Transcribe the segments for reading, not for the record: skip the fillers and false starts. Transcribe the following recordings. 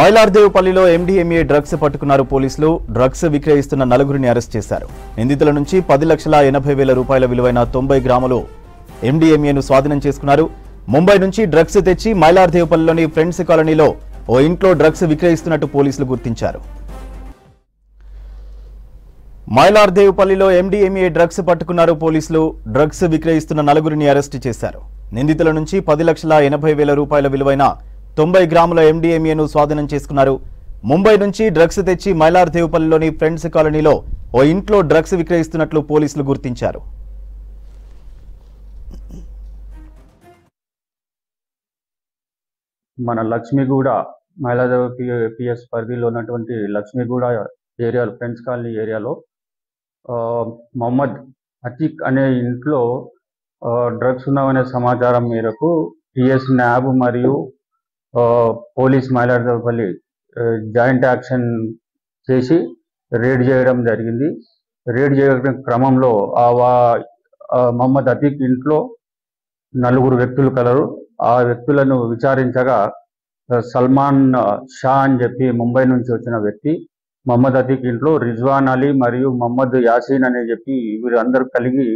మైలార్దేవుపల్లిలో MDMA drugs పట్టుకున్నారు పోలీసులు. Drugs విక్రయిస్తున్న నలుగురిని అరెస్ట్ చేశారు. నిందితుల నుంచి 10,80,000 రూపాయల విలువైన 90 గ్రాములు ఎండీఎంఏను స్వాధీనం చేసుకున్నారు. ముంబై నుంచి డ్రగ్స్ తెచ్చి మైలార్దేవుపల్లిలోని ఫ్రెండ్స్ కాలనీలో ఓ ఇంట్లో డ్రగ్స్ విక్రయిస్తున్నట్టు పోలీసులు గుర్తించారు. మైలార్దేవుపల్లిలో ఎండీఎంఏ డ్రగ్స్ పట్టుకున్నారు పోలీసులు. డ్రగ్స్ విక్రయిస్తున్న నలుగురిని అరెస్ట్ చేశారు. నిందితుల నుంచి 10,80,000 రూపాయల విలువైన 90 గ్రాముల ఎండీఎంఏను స్వాధీనం చేసుకున్నారు. ముంబై నుంచి డ్రగ్స్ తెచ్చి మైలార్దేవుపల్లిలోని ఫ్రెండ్స్ కాలనీలో ఓ ఇంట్లో డ్రగ్స్ విక్రయిస్తున్నట్లు పోలీసులు గుర్తించారు. మన లక్ష్మీగూడ మైలాదేవి పిఎస్ పరిధిలో ఉన్నటువంటి లక్ష్మీగూడ ఏరియాలో ఫ్రెండ్స్ కాలనీ ఏరియాలో మొహమ్మద్ అతీక్ అనే ఇంట్లో డ్రగ్స్ ఉన్నామనే సమాచారం మేరకు టిఎస్ న్యాబ్ మరియు పోలీస్ మైలార్దేవుపల్లి జాయింట్ యాక్షన్ చేసి రేడ్ చేయడం జరిగింది. రేడ్ చేయడం క్రమంలో మొహమ్మద్ అతీక్ ఇంట్లో 4 వ్యక్తులు కలరు. ఆ వ్యక్తులను విచారించగా సల్మాన్ షా అని చెప్పి ముంబై నుంచి వచ్చిన వ్యక్తి, మొహమ్మద్ అతీక్ ఇంట్లో రిజ్వాన్ అలీ మరియు మొహమ్మద్ యాసీన్ అని చెప్పి వీరందరూ కలిగి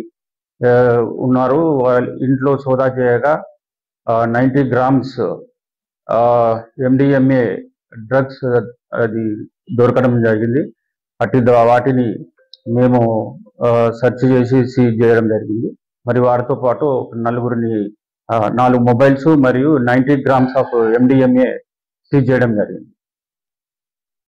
ఉన్నారు. వాళ్ళ ఇంట్లో సోదా చేయగా 90 గ్రామ్స్ ఎండిఎంఏ డ్రగ్స్ అది దొరకడం జరిగింది. వాటిని మేము సెర్చ్ చేసి సీజ్ చేయడం జరిగింది. మరి వారితో పాటు 4 మొబైల్స్ మరియు 90 గ్రామ్స్ ఆఫ్ ఎండిఎంఏ సీజ్ చేయడం జరిగింది.